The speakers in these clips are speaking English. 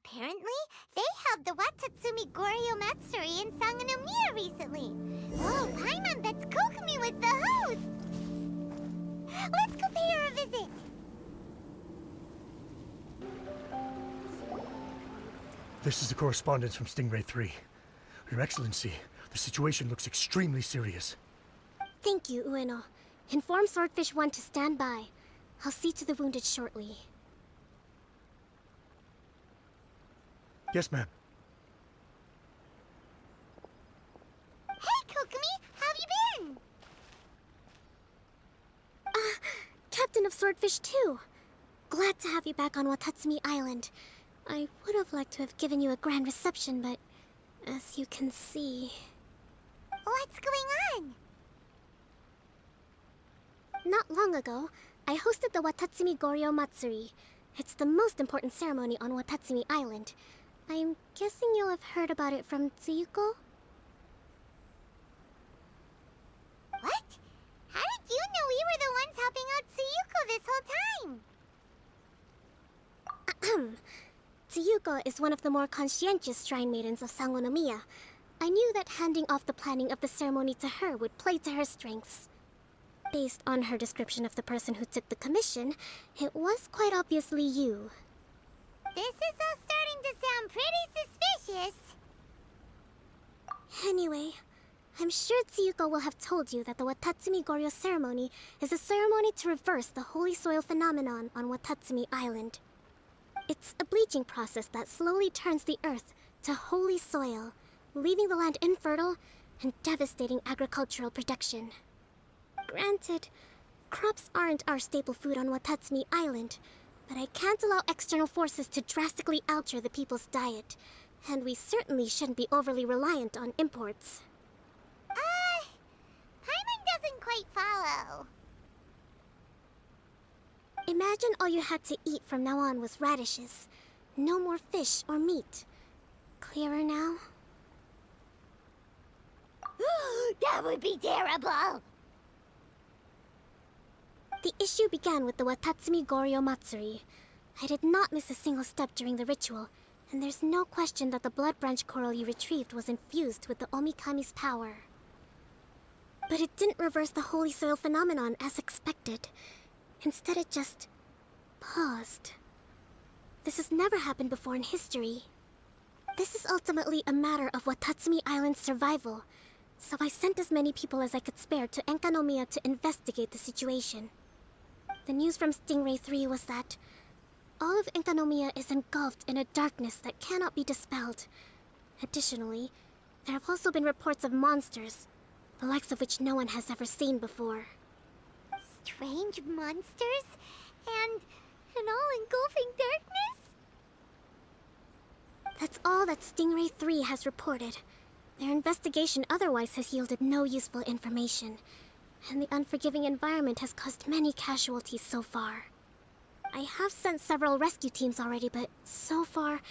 Apparently, they held the Watatsumi Goryo Matsuri in Sangonomiya recently. Oh, Paimon bets Kokomi was the host! Let's go pay her a visit! This is the correspondence from Stingray 3. Your Excellency, the situation looks extremely serious. Thank you, Ueno. Inform Swordfish 1 to stand by. I'll see to the wounded shortly. Yes, ma'am. Hey, Kokomi! How have you been? Captain of Swordfish 2! Glad to have you back on Watatsumi Island. I would have liked to have given you a grand reception, but as you can see... What's going on? Not long ago, I hosted the Watatsumi Goryo Matsuri. It's the most important ceremony on Watatsumi Island. I'm guessing you'll have heard about it from Tsuyuko? What? How did you know we were the ones helping out Tsuyuko this whole time? Tsuyuko is one of the more conscientious shrine maidens of Sangonomiya. I knew that handing off the planning of the ceremony to her would play to her strengths. Based on her description of the person who took the commission, it was quite obviously you. This is all starting to sound pretty suspicious. Anyway, I'm sure Tsuyuko will have told you that the Watatsumi Goryo ceremony is a ceremony to reverse the holy soil phenomenon on Watatsumi Island. It's a bleaching process that slowly turns the earth to holy soil, leaving the land infertile and devastating agricultural production. Granted, crops aren't our staple food on Watatsumi Island, but I can't allow external forces to drastically alter the people's diet, and we certainly shouldn't be overly reliant on imports. Paimon doesn't quite follow. Imagine all you had to eat from now on was radishes. No more fish or meat. Clearer now? That would be terrible! The issue began with the Watatsumi Goryo Matsuri. I did not miss a single step during the ritual, and there's no question that the blood branch coral you retrieved was infused with the Omikami's power. But it didn't reverse the holy soil phenomenon as expected. Instead, it just... paused. This has never happened before in history. This is ultimately a matter of Watatsumi Island's survival, so I sent as many people as I could spare to Enkanomiya to investigate the situation. The news from Stingray 3 was that all of Enkanomiya is engulfed in a darkness that cannot be dispelled. Additionally, there have also been reports of monsters, the likes of which no one has ever seen before. Strange monsters? And an all-engulfing darkness? That's all that Stingray 3 has reported. Their investigation otherwise has yielded no useful information, and the unforgiving environment has caused many casualties so far. I have sent several rescue teams already, but so far,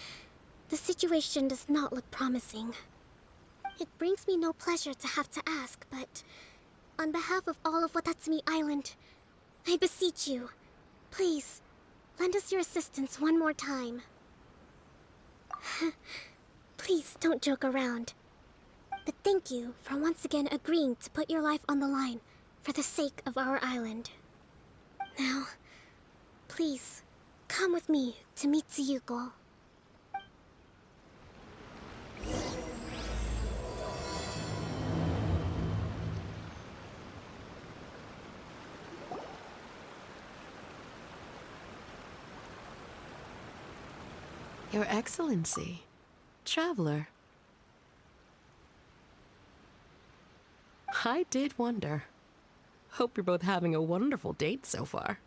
the situation does not look promising. It brings me no pleasure to have to ask, but on behalf of all of Watatsumi Island, I beseech you, please, lend us your assistance one more time. Please don't joke around. But thank you for once again agreeing to put your life on the line for the sake of our island. Now, please, come with me to meet Tsuyuko. Your Excellency, traveler. I did wonder. Hope you're both having a wonderful date so far.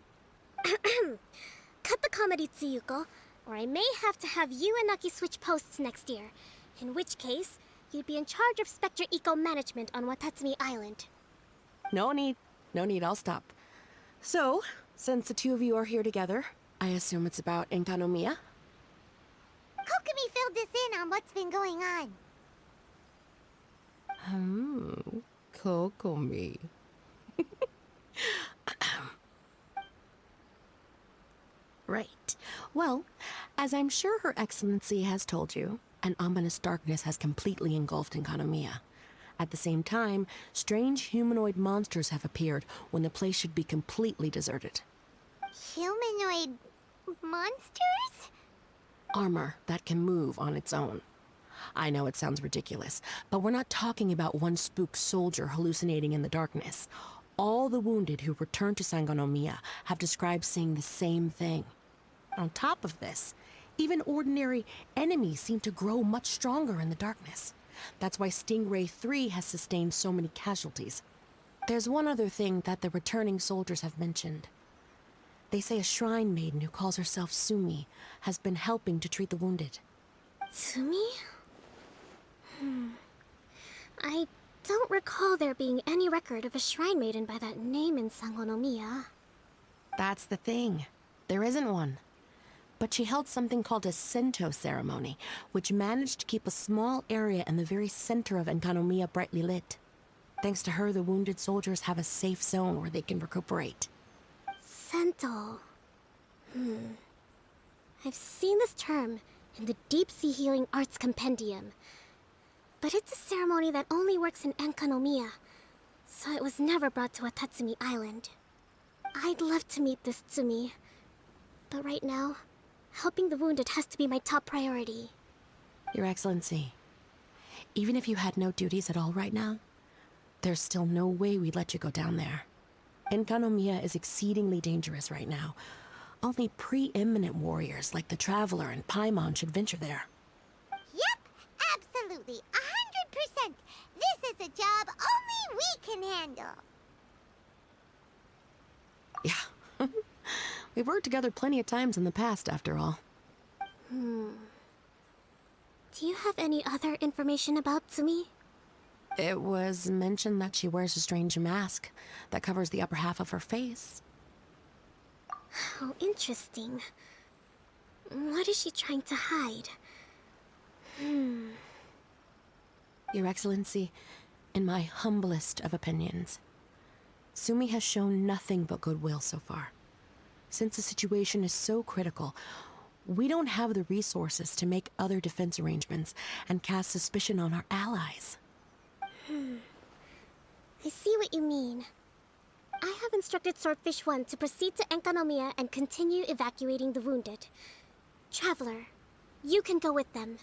Cut the comedy, Tsuyuko, or I may have to have you and Naki switch posts next year. In which case, you'd be in charge of Spectre Eco Management on Watatsumi Island. No need, I'll stop. So, since the two of you are here together, I assume it's about Enkanomiya? Kokomi filled us in on what's been going on. Kokomi. Right. Well, As I'm sure Her Excellency has told you, an ominous darkness has completely engulfed Enkanomiya. At the same time, strange humanoid monsters have appeared when the place should be completely deserted. Humanoid monsters? Armor that can move on its own. I know it sounds ridiculous, but we're not talking about one spook soldier hallucinating in the darkness. All the wounded who returned to Enkanomiya have described seeing the same thing. On top of this, even ordinary enemies seem to grow much stronger in the darkness. That's why Stingray 3 has sustained so many casualties. There's one other thing that the returning soldiers have mentioned. They say a shrine maiden who calls herself Sumi has been helping to treat the wounded. Tsumi? I don't recall there being any record of a shrine maiden by that name in Sangonomiya. That's the thing. There isn't one. But she held something called a Sento ceremony, which managed to keep a small area in the very center of Enkanomiya brightly lit. Thanks to her, the wounded soldiers have a safe zone where they can recuperate. Sento. I've seen this term in the Deep Sea Healing Arts Compendium. But it's a ceremony that only works in Enkanomiya, so it was never brought to Watatsumi Island. I'd love to meet this Tsumi, but right now, helping the wounded has to be my top priority. Your Excellency, even if you had no duties at all right now, there's still no way we'd let you go down there. Enkanomiya is exceedingly dangerous right now. Only preeminent warriors like the Traveler and Paimon should venture there. Yep, absolutely, 100%. This is a job only we can handle. Yeah. We've worked together plenty of times in the past, after all. Do you have any other information about Tsumi? It was mentioned that she wears a strange mask that covers the upper half of her face. How interesting. What is she trying to hide? Your Excellency, in my humblest of opinions, Sumi has shown nothing but goodwill so far. Since the situation is so critical, we don't have the resources to make other defense arrangements and cast suspicion on our allies. I see what you mean. I have instructed Swordfish 1 to proceed to Enkanomiya and continue evacuating the wounded. Traveler, you can go with them.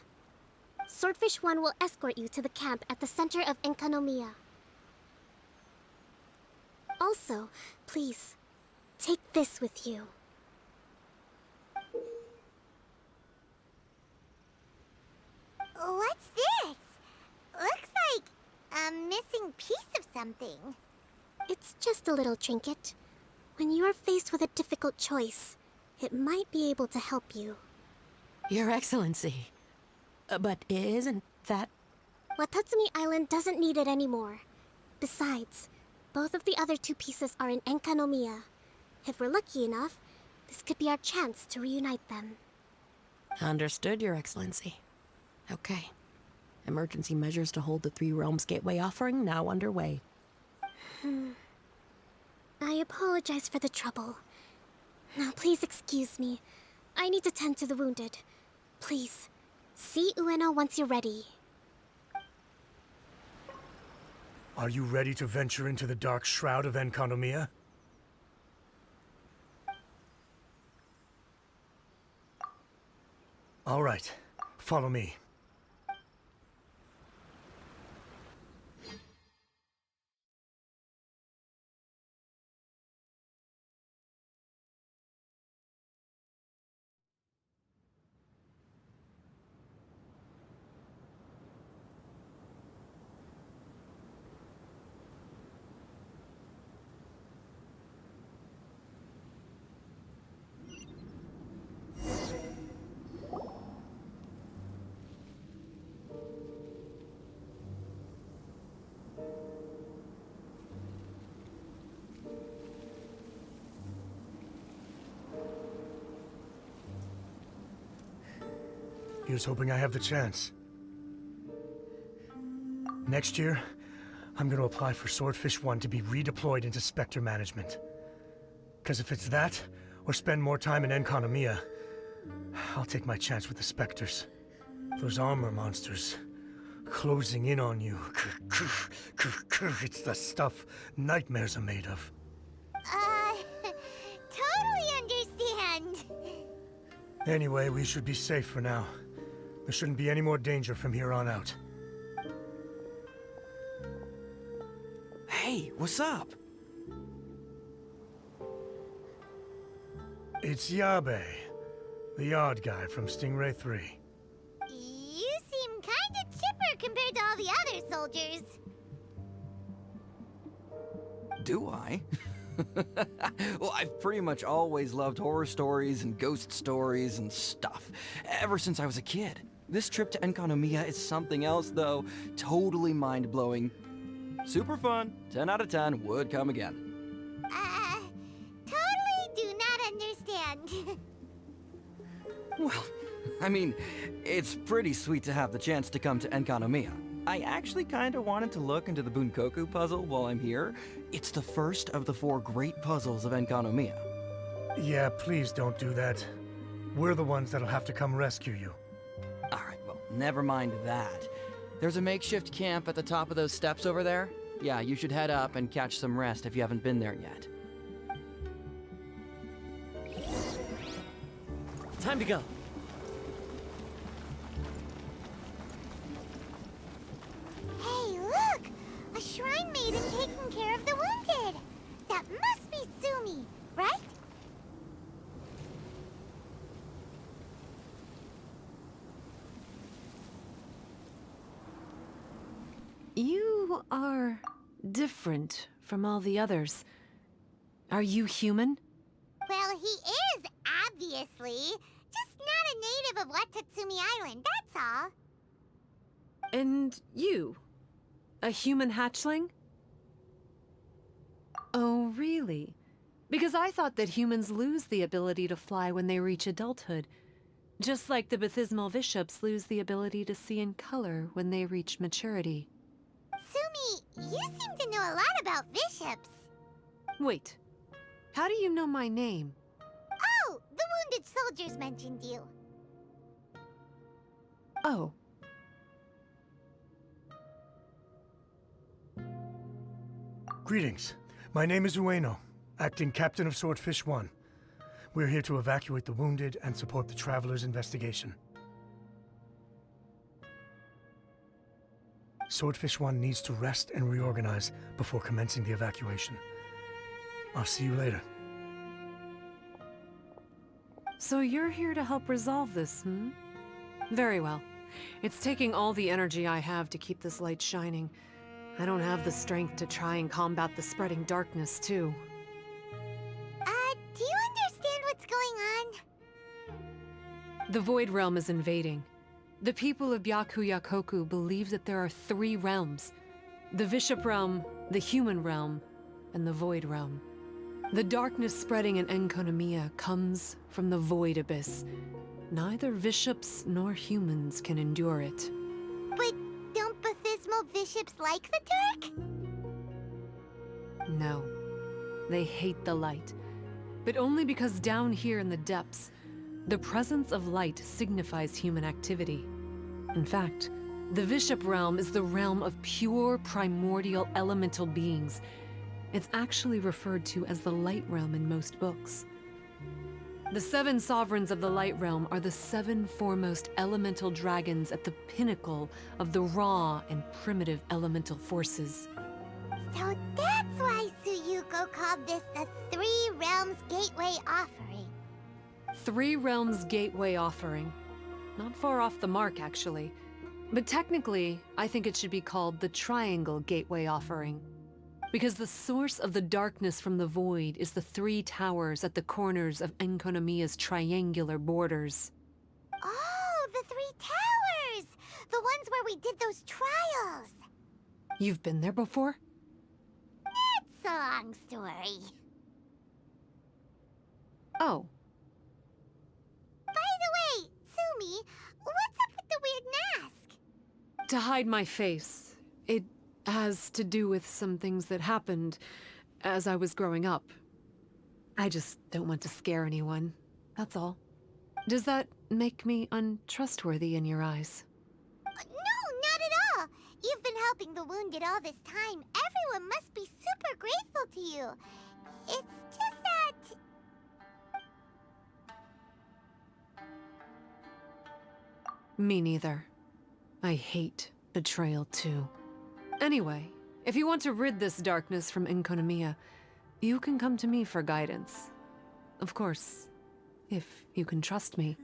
Swordfish 1 will escort you to the camp at the center of Enkanomiya. Also, please, take this with you. What's this? Looks like a missing piece of something. It's just a little trinket. When you are faced with a difficult choice, it might be able to help you. Your Excellency. But isn't that... Watatsumi Island doesn't need it anymore. Besides, both of the other two pieces are in Enkanomiya. If we're lucky enough, this could be our chance to reunite them. Understood, Your Excellency. Okay. Emergency measures to hold the Three Realms Gateway offering now underway. I apologize for the trouble. Now please excuse me. I need to tend to the wounded. Please, see Ueno once you're ready. Are you ready to venture into the dark shroud of Enkanomiya? All right, follow me. Here's hoping I have the chance. Next year, I'm gonna apply for Swordfish 1 to be redeployed into Spectre management. Because if it's that, or spend more time in Enkanomiya, I'll take my chance with the specters. Those armor monsters. Closing in on you. It's the stuff nightmares are made of. Totally understand. Anyway, we should be safe for now. There shouldn't be any more danger from here on out. Hey, what's up? It's Yabe, the odd guy from Stingray 3. You seem kinda chipper compared to all the other soldiers. Do I? Well, I've pretty much always loved horror stories and ghost stories and stuff, ever since I was a kid. This trip to Enkanomiya is something else, though. Totally mind-blowing. Super fun. 10 out of 10 would come again. Totally do not understand. Well, I mean, it's pretty sweet to have the chance to come to Enkanomiya. I actually kinda wanted to look into the Bunkoku puzzle while I'm here. It's the first of the 4 great puzzles of Enkanomiya. Yeah, please don't do that. We're the ones that'll have to come rescue you. Alright, well, never mind that. There's a makeshift camp at the top of those steps over there. Yeah, you should head up and catch some rest if you haven't been there yet. Time to go. Hey, look! A shrine maiden taking care of the wounded. That must be Sumi, right? You are different from all the others. Are you human? Well, he is, obviously. Just not a native of Watatsumi Island, that's all. And you? A human hatchling? Oh, really? Because I thought that humans lose the ability to fly when they reach adulthood. Just like the baptismal bishops lose the ability to see in color when they reach maturity. Sumi, you seem to know a lot about bishops. Wait, how do you know my name? Oh, the wounded soldiers mentioned you. Oh. Greetings. My name is Ueno, acting captain of Swordfish 1. We're here to evacuate the wounded and support the traveler's investigation. Swordfish 1 needs to rest and reorganize before commencing the evacuation. I'll see you later. So you're here to help resolve this, hmm? Very well. It's taking all the energy I have to keep this light shining. I don't have the strength to try and combat the spreading darkness, too. Do you understand what's going on? The Void Realm is invading. The people of Byakuyakoku believe that there are 3 realms. The Bishop Realm, the Human Realm, and the Void Realm. The darkness spreading in Enkanomiya comes from the Void Abyss. Neither bishops nor humans can endure it. But don't baptismal bishops like the dark? No. They hate the light. But only because down here in the depths, the presence of light signifies human activity. In fact, the Bishop Realm is the realm of pure primordial elemental beings. It's actually referred to as the Light Realm in most books. The 7 sovereigns of the Light Realm are the 7 foremost elemental dragons at the pinnacle of the raw and primitive elemental forces. So that's why Suyuko called this the 3 Realms Gateway Offering. 3 Realms Gateway Offering. Not far off the mark, actually. But technically, I think it should be called the Triangle Gateway Offering. Because the source of the darkness from the void is the 3 towers at the corners of Enkanomiya's triangular borders. Oh, the 3 towers! The ones where we did those trials! You've been there before? It's a long story. Oh. By the way, Sumi, what's up with the weird mask? To hide my face. It has to do with some things that happened as I was growing up. I just don't want to scare anyone. That's all. Does that make me untrustworthy in your eyes? No, not at all. You've been helping the wounded all this time. Everyone must be super grateful to you. It's just that... Me neither. I hate betrayal too. Anyway, if you want to rid this darkness from Enkanomiya, you can come to me for guidance. Of course, if you can trust me.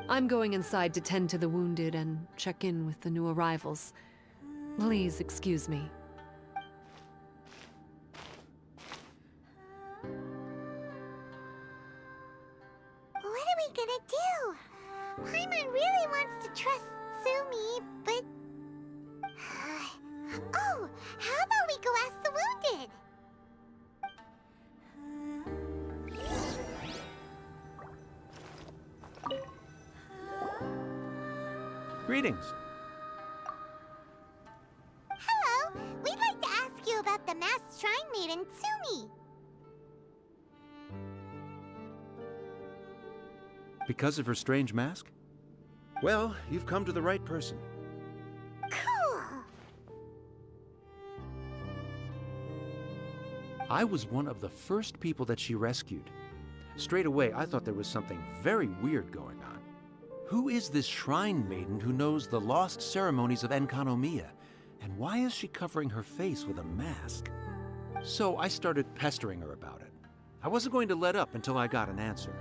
I'm going inside to tend to the wounded and check in with the new arrivals. Please excuse me. What are we gonna do? Paimon really wants to trust Tsumi, but... Oh, how about we go ask the wounded? Greetings. Hello, we'd like to ask you about the masked shrine maiden, Tsumi. Because of her strange mask? Well, you've come to the right person. Cool. I was one of the first people that she rescued. Straight away, I thought there was something very weird going on. Who is this shrine maiden who knows the lost ceremonies of Enkanomiya? And why is she covering her face with a mask? So I started pestering her about it. I wasn't going to let up until I got an answer.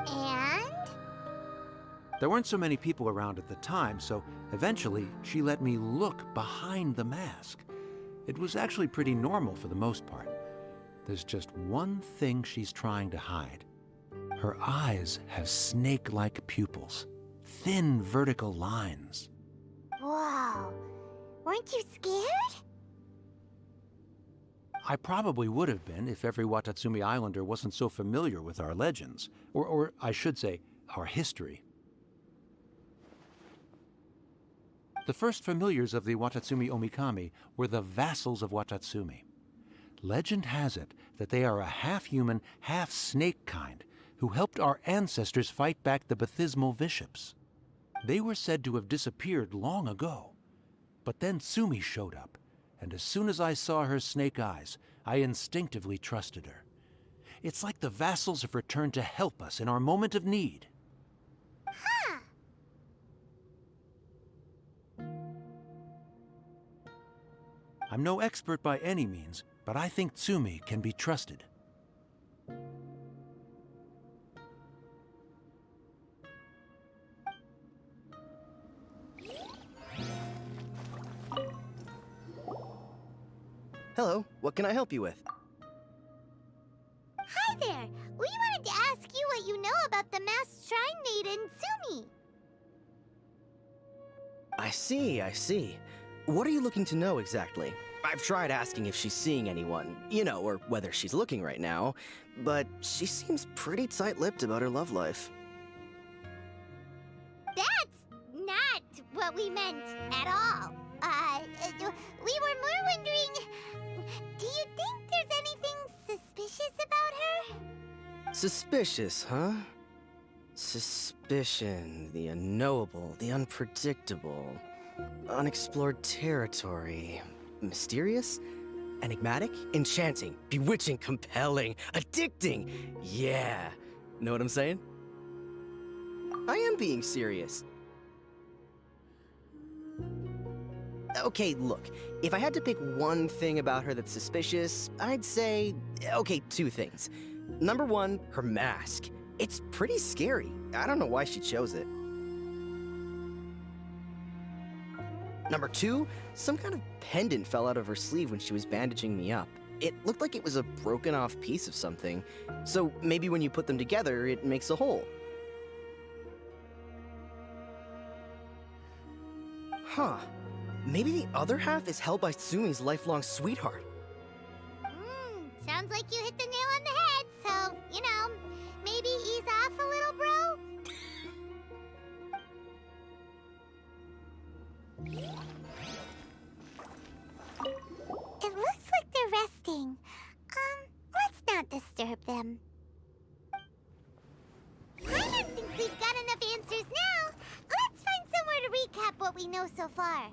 And? There weren't so many people around at the time, so eventually she let me look behind the mask. It was actually pretty normal for the most part. There's just one thing she's trying to hide. Her eyes have snake-like pupils, thin vertical lines. Whoa. Weren't you scared? I probably would have been if every Watatsumi Islander wasn't so familiar with our legends, or I should say, our history. The first familiars of the Watatsumi Omikami were the vassals of Watatsumi. Legend has it that they are a half-human, half-snake kind who helped our ancestors fight back the baptismal bishops. They were said to have disappeared long ago. But then Tsumi showed up, and as soon as I saw her snake eyes, I instinctively trusted her. It's like the vassals have returned to help us in our moment of need. Huh. I'm no expert by any means, but I think Tsumi can be trusted. Hello, what can I help you with? Hi there. We wanted to ask you what you know about the masked shrine maiden, Tsumi. I see. What are you looking to know exactly? I've tried asking if she's seeing anyone, or whether she's looking right now, but she seems pretty tight-lipped about her love life. That's not what we meant at all. We were more wondering, do you think there's anything suspicious about her? Suspicious, huh? Suspicion, the unknowable, the unpredictable, unexplored territory. Mysterious? Enigmatic? Enchanting? Bewitching? Compelling? Addicting? Yeah. Know what I'm saying? I am being serious. Okay, look. If I had to pick one thing about her that's suspicious, I'd say, okay, two things. Number one, her mask. It's pretty scary. I don't know why she chose it. Number two, some kind of pendant fell out of her sleeve when she was bandaging me up. It looked like it was a broken off piece of something. So maybe when you put them together, it makes a whole. Huh. Maybe the other half is held by Tsumi's lifelong sweetheart. Sounds like you hit the nail on the head, so, maybe ease off a little, bro? It looks like they're resting. Let's not disturb them. I don't think we've got enough answers we know so far.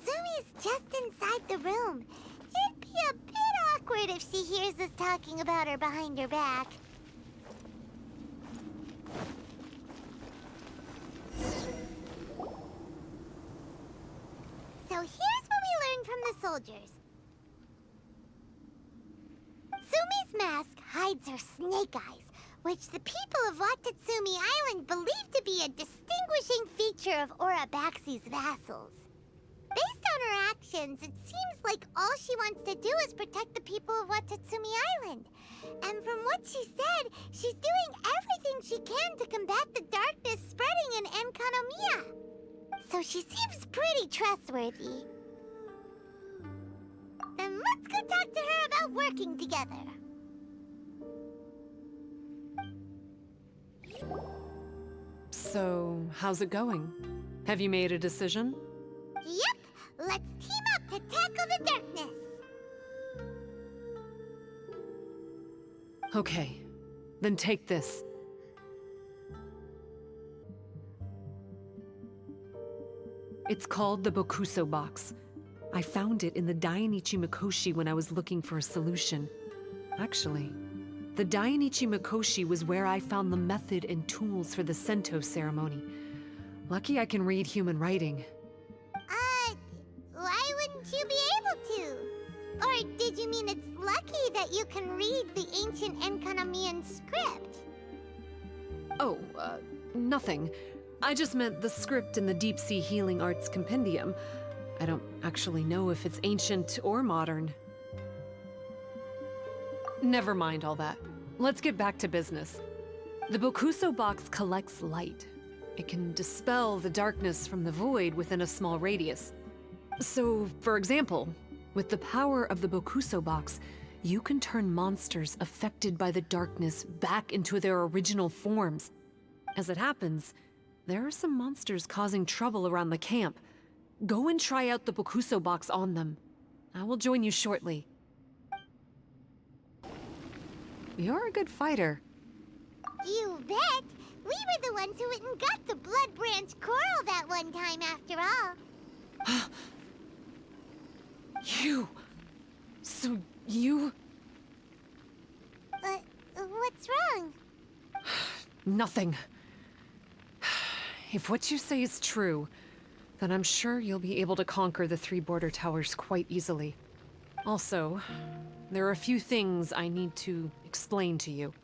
Sumi's just inside the room. It'd be a bit awkward if she hears us talking about her behind her back. So here's what we learned from the soldiers. Sumi's mask hides her snake eyes, which the people of Watatsumi Island believe to be a distinguishing feature of Orabaxi's vassals. Based on her actions, it seems like all she wants to do is protect the people of Watatsumi Island. And from what she said, she's doing everything she can to combat the darkness spreading in Enkanomiya. So she seems pretty trustworthy. Then let's go talk to her about working together. So, how's it going? Have you made a decision? Yep, let's team up to tackle the darkness. Okay, then take this. It's called the Bokuso box. I found it in the Dainichi Mikoshi when I was looking for a solution. Actually, the Dainichi Mikoshi was where I found the method and tools for the Sento ceremony. Lucky I can read human writing. Why wouldn't you be able to? Or did you mean it's lucky that you can read the ancient Enkanomiyan script? Oh, nothing. I just meant the script in the Deep Sea Healing Arts Compendium. I don't actually know if it's ancient or modern. Never mind all that. Let's get back to business. The Bokuso box collects light. It can dispel the darkness from the void within a small radius. So, for example, with the power of the Bokuso box, you can turn monsters affected by the darkness back into their original forms. As it happens, there are some monsters causing trouble around the camp. Go and try out the Bokuso box on them. I will join you shortly. You're a good fighter. You bet! We were the ones who went and got the Blood Branch Coral that one time after all. You... So you... What's wrong? Nothing. If what you say is true, then I'm sure you'll be able to conquer the 3 border towers quite easily. Also, there are a few things I need to explain to you.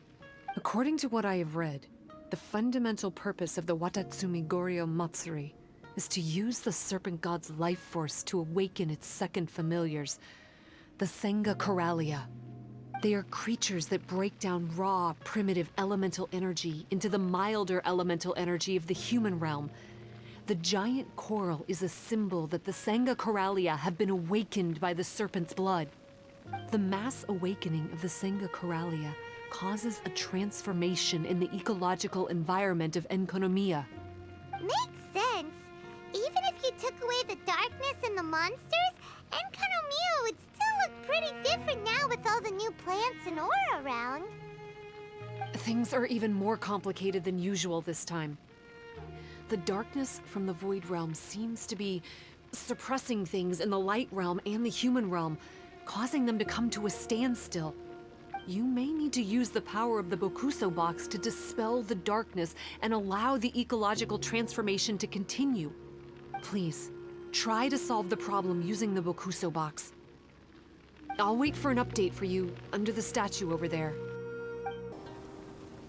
According to what I have read, the fundamental purpose of the Watatsumi Goryo Matsuri is to use the Serpent God's life force to awaken its second familiars, the Senga Coralia. They are creatures that break down raw, primitive elemental energy into the milder elemental energy of the human realm. The giant coral is a symbol that the Senga Coralia have been awakened by the serpent's blood. The mass awakening of the Senga Coralia causes a transformation in the ecological environment of Enkanomiya. Makes sense. Even if you took away the darkness and the monsters, Enkanomiya would still look pretty different now with all the new plants and ore around. Things are even more complicated than usual this time. The darkness from the Void Realm seems to be suppressing things in the Light Realm and the human realm, causing them to come to a standstill. You may need to use the power of the Bokuso box to dispel the darkness and allow the ecological transformation to continue. Please, try to solve the problem using the Bokuso box. I'll wait for an update for you under the statue over there.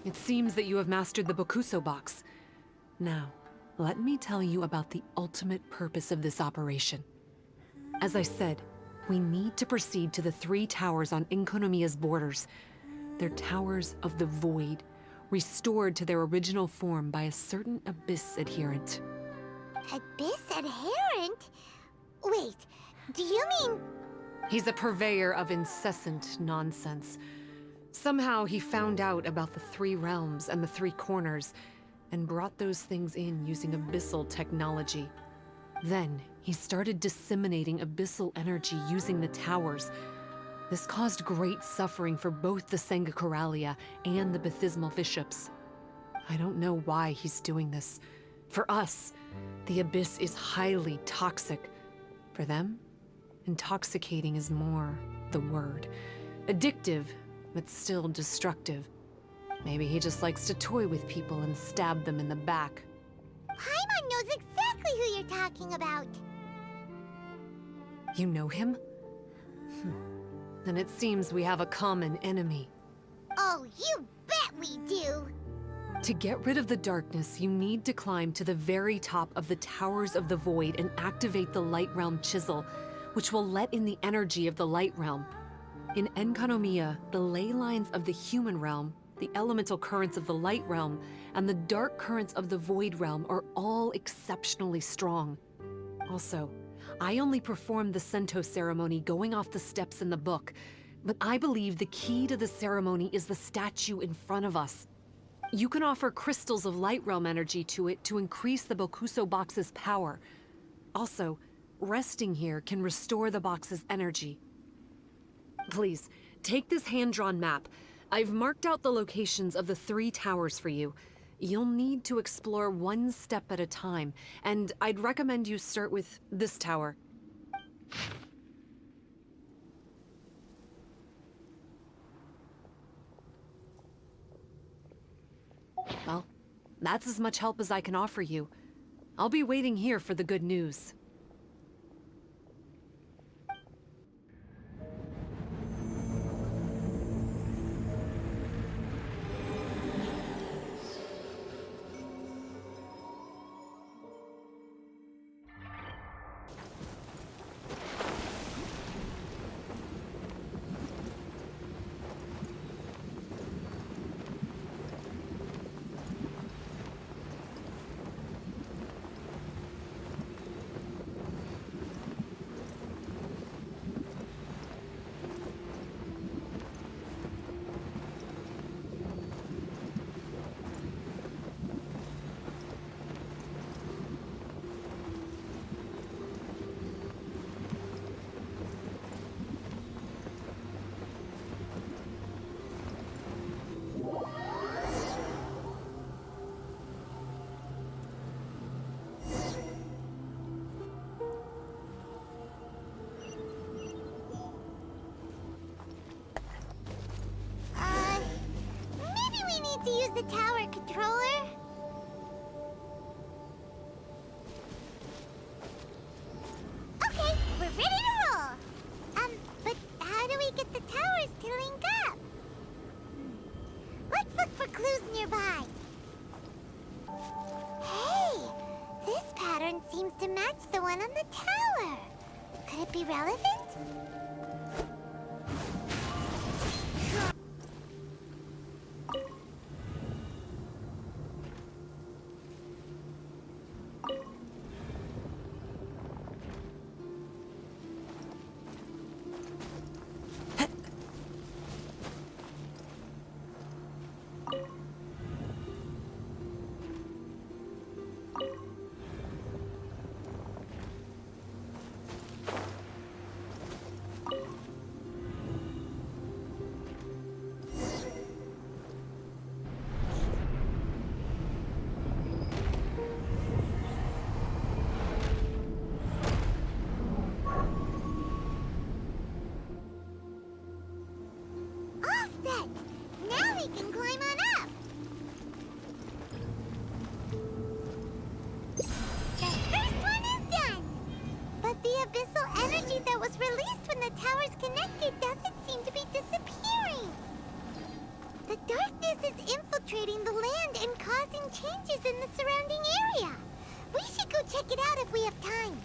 It seems that you have mastered the Bokuso box. Now, let me tell you about the ultimate purpose of this operation. As I said, we need to proceed to the 3 towers on Enkanomiya's borders. They're towers of the void, restored to their original form by a certain Abyss adherent. Abyss adherent? Wait, do you mean... He's a purveyor of incessant nonsense. Somehow he found out about the 3 realms and the 3 corners, and brought those things in using abyssal technology. Then, he started disseminating abyssal energy using the towers. This caused great suffering for both the Senga Coralia and the Baptismal Bishops. I don't know why he's doing this. For us, the abyss is highly toxic. For them, intoxicating is more the word. Addictive, but still destructive. Maybe he just likes to toy with people and stab them in the back. Paimon knows exactly who you're talking about. You know him? Then it seems we have a common enemy. Oh, you bet we do! To get rid of the darkness, you need to climb to the very top of the Towers of the Void and activate the Light Realm Chisel, which will let in the energy of the Light Realm. In Enkanomiya, the ley lines of the human realm, the elemental currents of the Light Realm, and the dark currents of the Void Realm are all exceptionally strong. Also, I only performed the Sento ceremony going off the steps in the book, but I believe the key to the ceremony is the statue in front of us. You can offer crystals of Light Realm energy to it to increase the Bokuso box's power. Also, resting here can restore the box's energy. Please, take this hand-drawn map. I've marked out the locations of the 3 towers for you. You'll need to explore one step at a time, and I'd recommend you start with this tower. Well, that's as much help as I can offer you. I'll be waiting here for the good news. Maybe we need to use the tower controller? Okay, we're ready to roll! But how do we get the towers to link up? Let's look for clues nearby. Hey! This pattern seems to match the one on the tower. Could it be relevant? Now we can climb on up! The first one is done! But the abyssal energy that was released when the towers connected doesn't seem to be disappearing! The darkness is infiltrating the land and causing changes in the surrounding area! We should go check it out if we have time!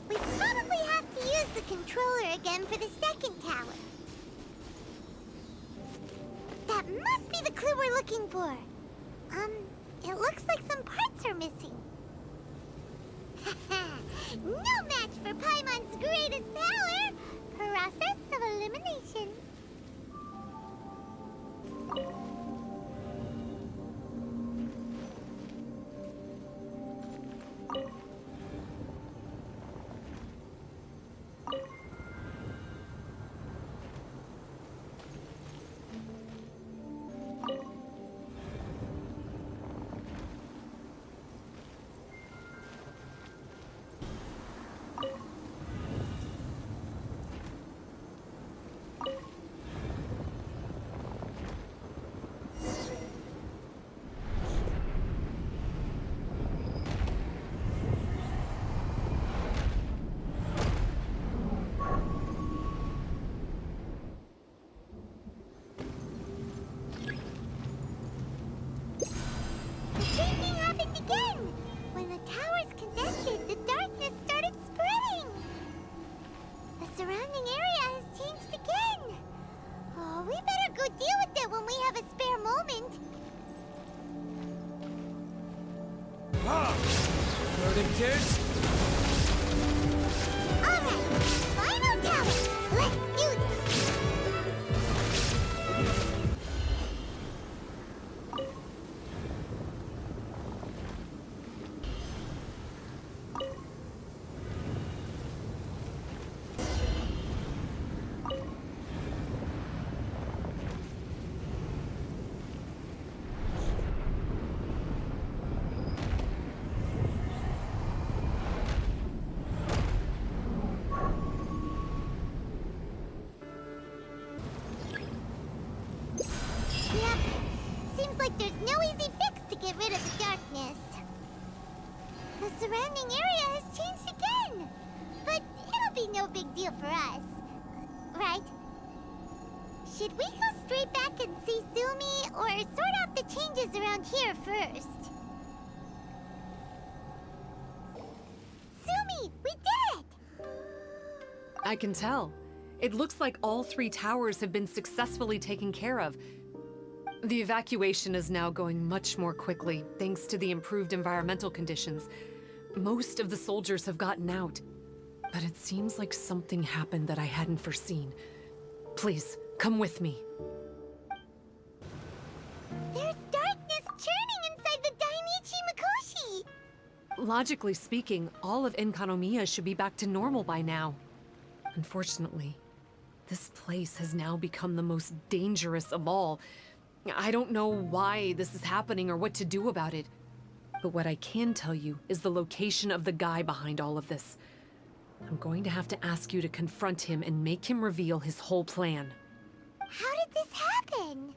We probably have to use the controller again for the second tower. That must be the clue we're looking for. It looks like some parts are missing. No match for Paimon's greatest power! Process of elimination. again! When the towers connected, the darkness started spreading! The surrounding area has changed again! Oh, we better go deal with it when we have a spare moment. Verdictors? Alright, final tower! Let's do this! Yep. Seems like there's no easy fix to get rid of the darkness. The surrounding area has changed again. But it'll be no big deal for us. Right? Should we go straight back and see Sumi, or sort out the changes around here first? Sumi, we did it! I can tell. It looks like all 3 towers have been successfully taken care of. The evacuation is now going much more quickly, thanks to the improved environmental conditions. Most of the soldiers have gotten out. But it seems like something happened that I hadn't foreseen. Please, come with me. There's darkness churning inside the Dainichi Mikoshi! Logically speaking, all of Enkanomiya should be back to normal by now. Unfortunately, this place has now become the most dangerous of all. I don't know why this is happening or what to do about it. But what I can tell you is the location of the guy behind all of this. I'm going to have to ask you to confront him and make him reveal his whole plan. How did this happen?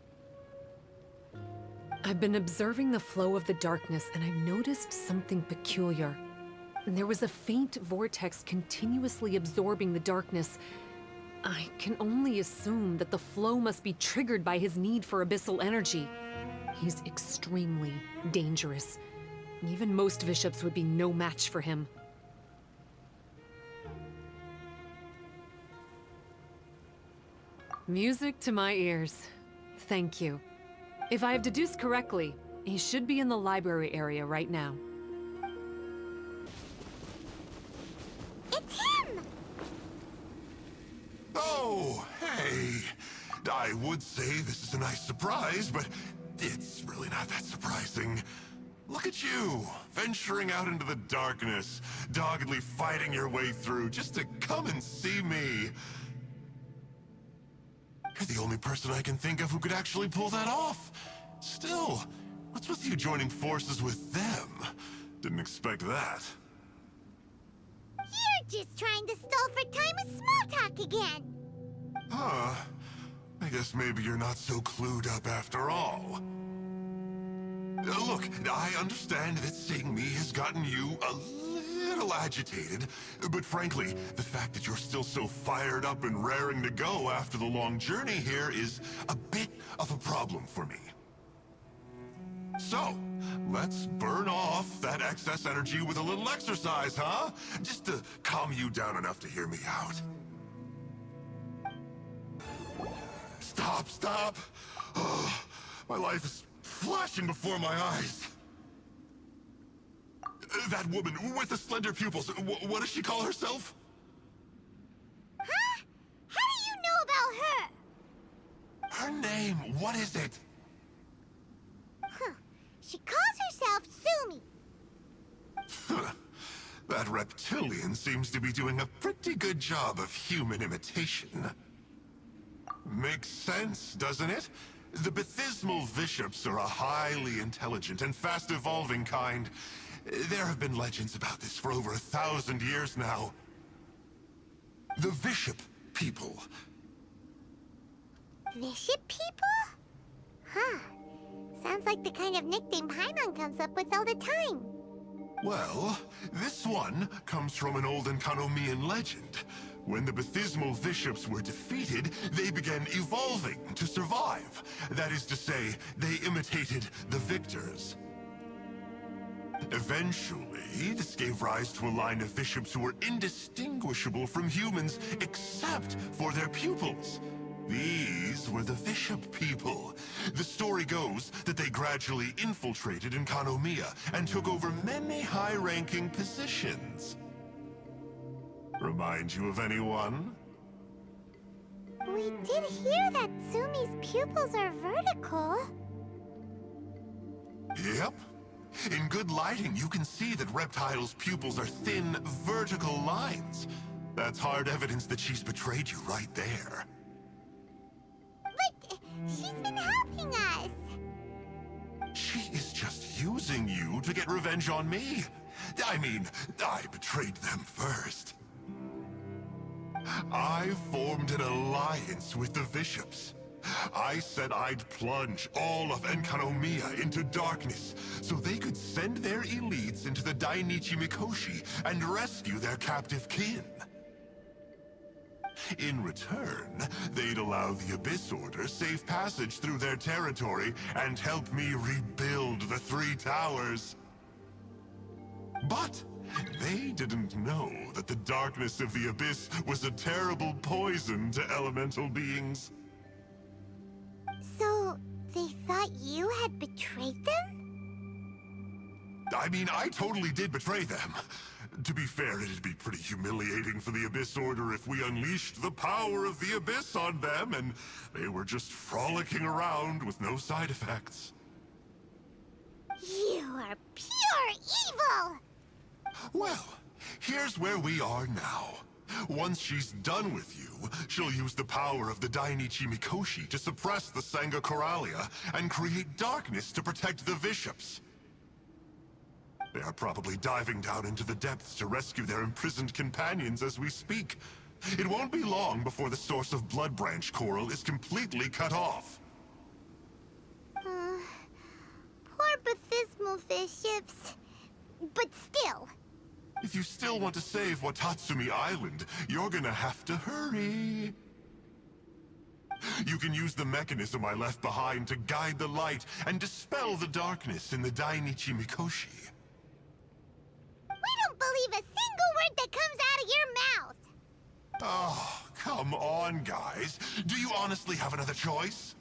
I've been observing the flow of the darkness and I've noticed something peculiar. There was a faint vortex continuously absorbing the darkness. I can only assume that the flow must be triggered by his need for abyssal energy. He's extremely dangerous. Even most bishops would be no match for him. Music to my ears. Thank you. If I have deduced correctly, he should be in the library area right now. It's him! Oh, hey. I would say this is a nice surprise, but it's really not that surprising. Look at you, venturing out into the darkness, doggedly fighting your way through just to come and see me. You're the only person I can think of who could actually pull that off. Still, what's with you joining forces with them? Didn't expect that. You're just trying to stall for time with small talk again! Huh. I guess maybe you're not so clued up after all. Look, I understand that seeing me has gotten you a little agitated, but frankly, the fact that you're still so fired up and raring to go after the long journey here is a bit of a problem for me. So, let's burn off that excess energy with a little exercise, huh? Just to calm you down enough to hear me out. Stop! Oh, my life is flashing before my eyes. That woman with the slender pupils, what does she call herself? Huh? How do you know about her? Her name, what is it? Huh. She calls herself Sumi. Huh. That reptilian seems to be doing a pretty good job of human imitation. Makes sense, doesn't it? The Baptismal Bishops are a highly intelligent and fast-evolving kind. There have been legends about this for over 1,000 years now. The Bishop people. Bishop people? Huh. Sounds like the kind of nickname Paimon comes up with all the time. Well, this one comes from an old Enkanomiyan legend. When the Baptismal Bishops were defeated, they began evolving to survive. That is to say, they imitated the victors. Eventually, this gave rise to a line of bishops who were indistinguishable from humans except for their pupils. These were the Bishop people. The story goes that they gradually infiltrated Enkanomiya and took over many high-ranking positions. Remind you of anyone? We did hear that Sumi's pupils are vertical. Yep. In good lighting, you can see that Reptile's pupils are thin, vertical lines. That's hard evidence that she's betrayed you right there. But she's been helping us. She is just using you to get revenge on me. I mean, I betrayed them first. I formed an alliance with the bishops. I said I'd plunge all of Enkanomiya into darkness so they could send their elites into the Dainichi Mikoshi and rescue their captive kin. In return, they'd allow the Abyss Order safe passage through their territory and help me rebuild the Three Towers. But they didn't know that the darkness of the Abyss was a terrible poison to elemental beings. So, they thought you had betrayed them? I mean, I totally did betray them. To be fair, it'd be pretty humiliating for the Abyss Order if we unleashed the power of the Abyss on them and they were just frolicking around with no side effects. You are pure evil! Well, here's where we are now. Once she's done with you, she'll use the power of the Dainichi Mikoshi to suppress the Sangha Coralia and create darkness to protect the bishops. They are probably diving down into the depths to rescue their imprisoned companions as we speak. It won't be long before the source of Blood Branch Coral is completely cut off. Poor Bathismal bishops. But still. If you still want to save Watatsumi Island, you're gonna have to hurry. You can use the mechanism I left behind to guide the light and dispel the darkness in the Dainichi Mikoshi. We don't believe a single word that comes out of your mouth! Oh, come on, guys. Do you honestly have another choice?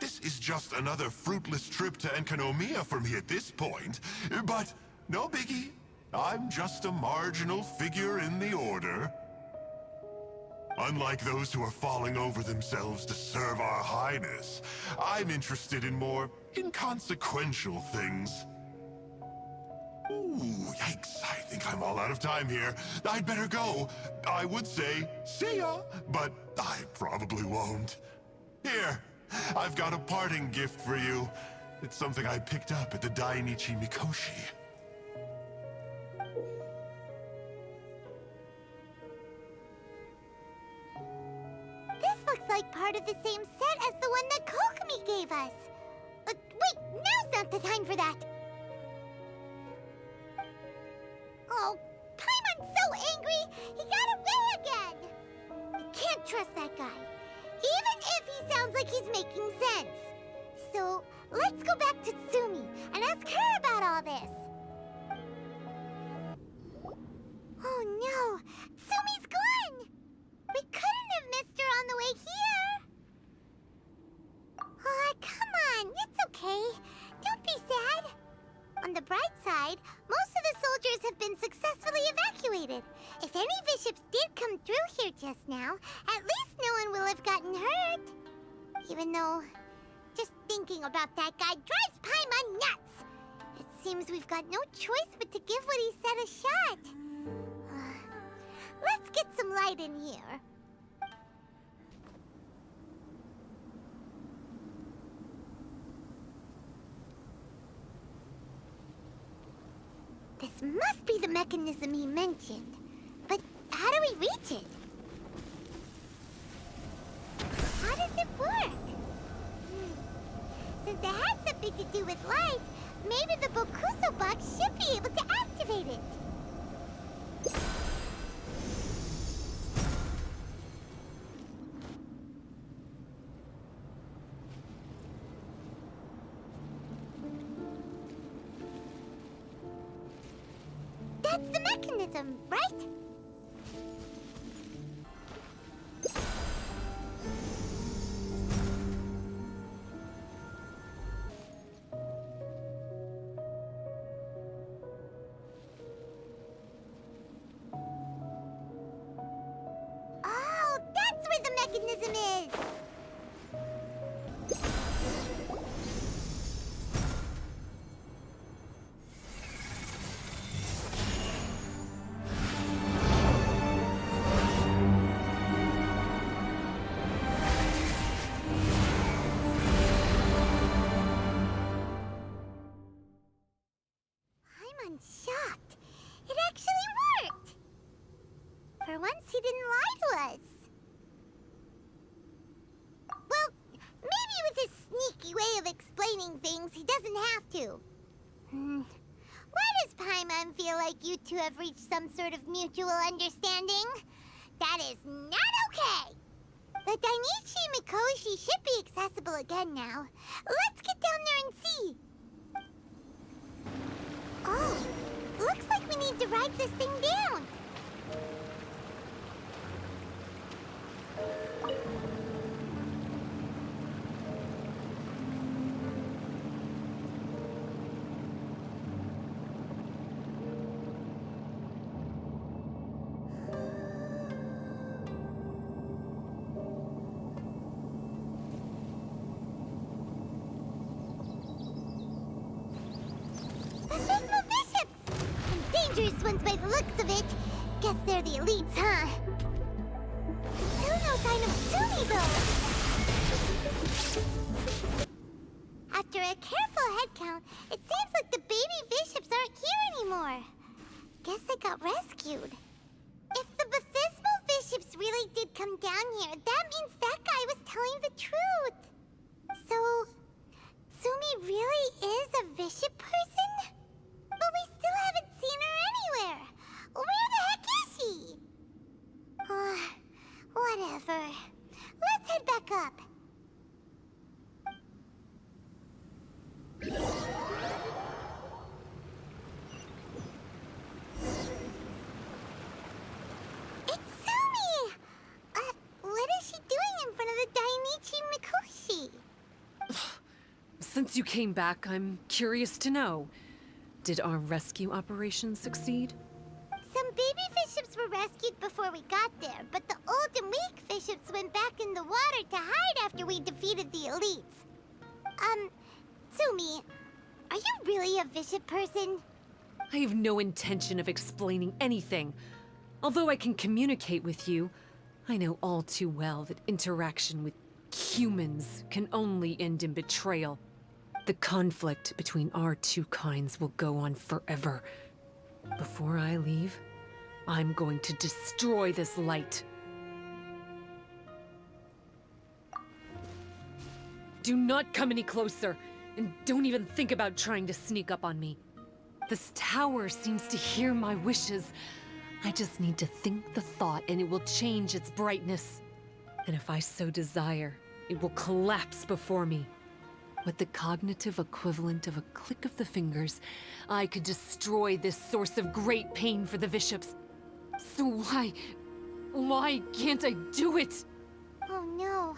This is just another fruitless trip to Enkanomiya for me at this point, but no biggie. I'm just a marginal figure in the Order. Unlike those who are falling over themselves to serve our Highness, I'm interested in more inconsequential things. Ooh, yikes. I think I'm all out of time here. I'd better go. I would say, see ya, but I probably won't. Here, I've got a parting gift for you. It's something I picked up at the Dainichi Mikoshi. This looks like part of the same set as the one that Kokomi gave us. Wait, now's not the time for that. Oh, Paimon's so angry, he got away again. You can't trust that guy, even if he sounds like he's making sense. So, let's go back to Tsumi and ask her about all this. Oh no, Tsumi's gone! We couldn't have missed her on the way here! Oh, come on, it's okay. Don't be sad. On the bright side, most of the soldiers have been successfully evacuated. If any bishops did come through here just now, at least no one will have gotten hurt. Even though, just thinking about that guy drives Paimon nuts. It seems we've got no choice but to give what he said a shot. Let's get some light in here. This must be the mechanism he mentioned. But how do we reach it? How does it work? Since it has something to do with light, maybe the Bokuso box should be able to activate it. awesome, right? Oh, that's where the mechanism is! I'm shocked. It actually worked! For once, he didn't lie to us. Well, maybe with his sneaky way of explaining things, he doesn't have to. Why does Paimon feel like you two have reached some sort of mutual understanding? That is not okay! The Dainichi Mikoshi should be accessible again now. Let's get down there and see. Oh, looks like we need to write this thing down. Abysmal bishops! And dangerous ones by the looks of it. Guess they're the elites, huh? Still no sign of Sumi, though. After a careful head count, it seems like the baby bishops aren't here anymore. Guess they got rescued. If the Baptismal bishops really did come down here, that means that guy was telling the truth. So, Sumi really is a bishop person? But we still haven't seen her anywhere. Where the heck is she? Whatever. Let's head back up. It's Sumi! What is she doing in front of the Dainichi Mikoshi? Since you came back, I'm curious to know. Did our rescue operation succeed? Some baby bishops were rescued before we got there, but the old and weak bishops went back in the water to hide after we defeated the elites. Sumi, are you really a bishop person? I have no intention of explaining anything. Although I can communicate with you, I know all too well that interaction with humans can only end in betrayal. The conflict between our two kinds will go on forever. Before I leave, I'm going to destroy this light. Do not come any closer, and don't even think about trying to sneak up on me. This tower seems to hear my wishes. I just need to think the thought and it will change its brightness. And if I so desire, it will collapse before me. With the cognitive equivalent of a click of the fingers, I could destroy this source of great pain for the bishops. So why can't I do it? Oh no.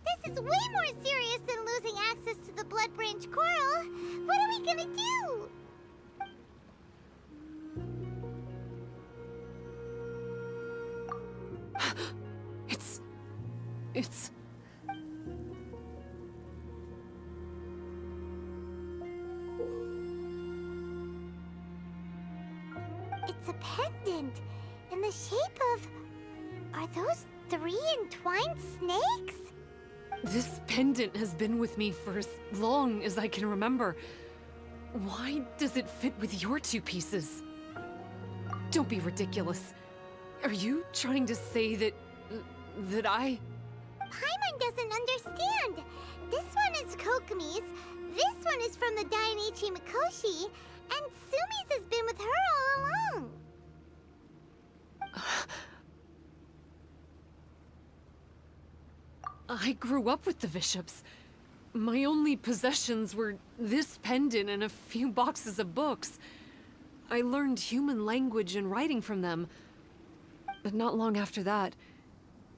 This is way more serious than losing access to the Blood Branch Coral. What are we gonna do? It's... It's a pendant in the shape of... Are those 3 entwined snakes? This pendant has been with me for as long as I can remember. Why does it fit with your 2 pieces? Don't be ridiculous. Are you trying to say that I... Paimon doesn't understand. This one is Kokomi's, this one is from the Dainichi Mikoshi, and Sumi's has been with her all along. I grew up with the bishops. My only possessions were this pendant and a few boxes of books. I learned human language and writing from them. But not long after that,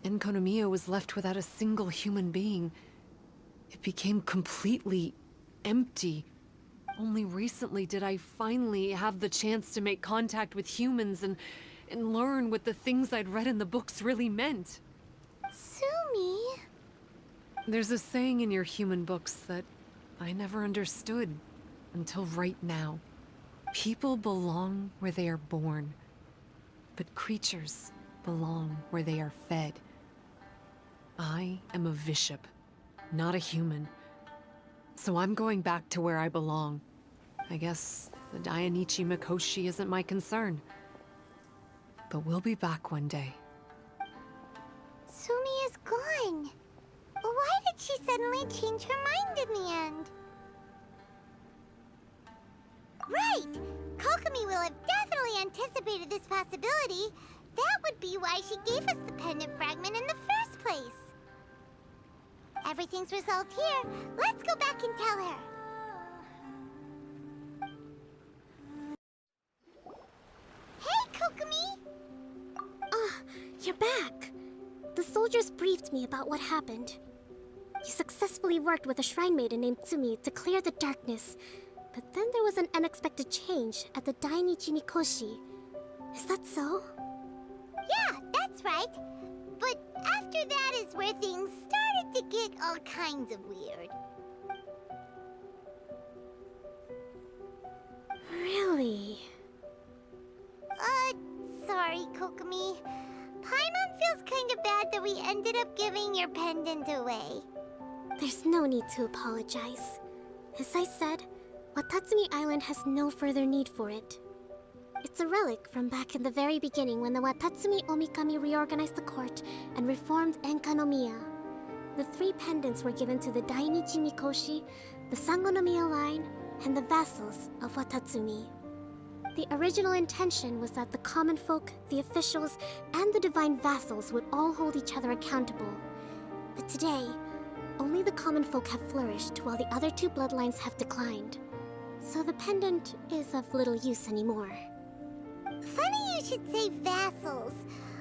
Enkanomiya was left without a single human being. It became completely empty. Only recently did I finally have the chance to make contact with humans and learn what the things I'd read in the books really meant. Sumi? There's a saying in your human books that I never understood until right now. People belong where they are born, but creatures belong where they are fed. I am a Vishap, not a human. So I'm going back to where I belong. I guess the Dainichi Mikoshi isn't my concern. But we'll be back one day. Sumi is gone. Why did she suddenly change her mind in the end? Right! Kokomi will have definitely anticipated this possibility. That would be why she gave us the pendant fragment in the first place. Everything's resolved here. Let's go back and tell her. Hey, Kokomi! You're back. The soldiers briefed me about what happened. You successfully worked with a shrine maiden named Tsumi to clear the darkness. But then there was an unexpected change at the Dainichi Mikoshi. Is that so? Yeah, that's right. But after that is where things started to get all kinds of weird. Really? Sorry, Kokomi. Paimon feels kind of bad that we ended up giving your pendant away. There's no need to apologize. As I said, Watatsumi Island has no further need for it. It's a relic from back in the very beginning when the Watatsumi Omikami reorganized the court and reformed Enkanomiya. The 3 pendants were given to the Dainichi Mikoshi, the Sangonomiya line, and the vassals of Watatsumi. The original intention was that the common folk, the officials, and the divine vassals would all hold each other accountable. But today, only the common folk have flourished while the other 2 bloodlines have declined. So the pendant is of little use anymore. Funny you should say vassals.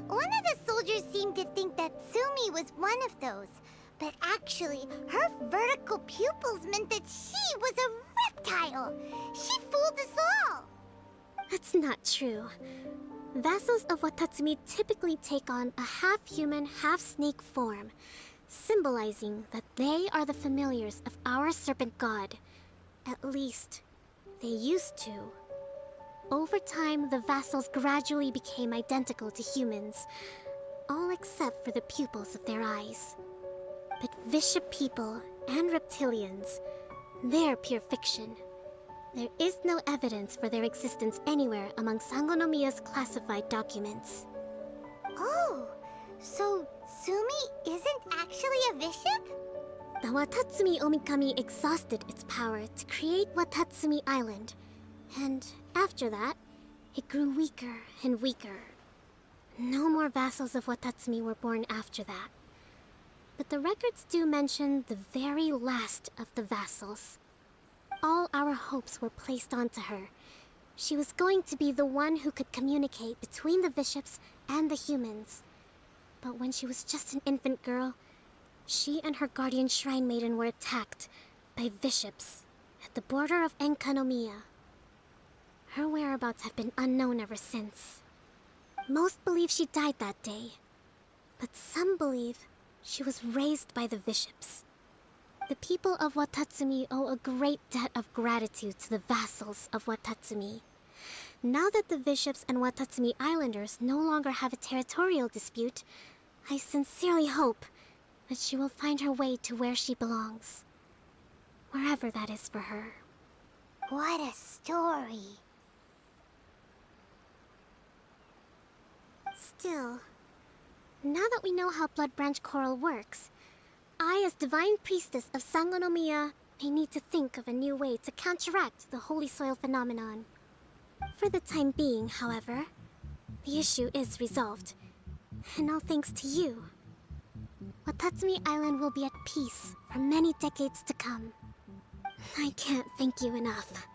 One of the soldiers seemed to think that Sumi was one of those. But actually, her vertical pupils meant that she was a reptile. She fooled us all. That's not true. Vassals of Watatsumi typically take on a half-human, half-snake form, symbolizing that they are the familiars of our serpent god. At least, they used to. Over time, the vassals gradually became identical to humans, all except for the pupils of their eyes. But Vishap people and reptilians, they're pure fiction. There is no evidence for their existence anywhere among Sangonomiya's classified documents. Oh, so Sumi isn't actually a Bishop? The Watatsumi Omikami exhausted its power to create Watatsumi Island, and after that, it grew weaker and weaker. No more vassals of Watatsumi were born after that. But the records do mention the very last of the vassals. All our hopes were placed onto her. She was going to be the one who could communicate between the bishops and the humans. But when she was just an infant girl, she and her guardian shrine maiden were attacked by bishops at the border of Enkanomiya. Her whereabouts have been unknown ever since. Most believe she died that day, but some believe she was raised by the bishops. The people of Watatsumi owe a great debt of gratitude to the vassals of Watatsumi. Now that the bishops and Watatsumi Islanders no longer have a territorial dispute, I sincerely hope that she will find her way to where she belongs. Wherever that is for her. What a story. Still, now that we know how Blood Branch Coral works, I, as Divine Priestess of Sangonomiya, may need to think of a new way to counteract the Holy Soil phenomenon. For the time being, however, the issue is resolved, and all thanks to you. Watatsumi Island will be at peace for many decades to come. I can't thank you enough.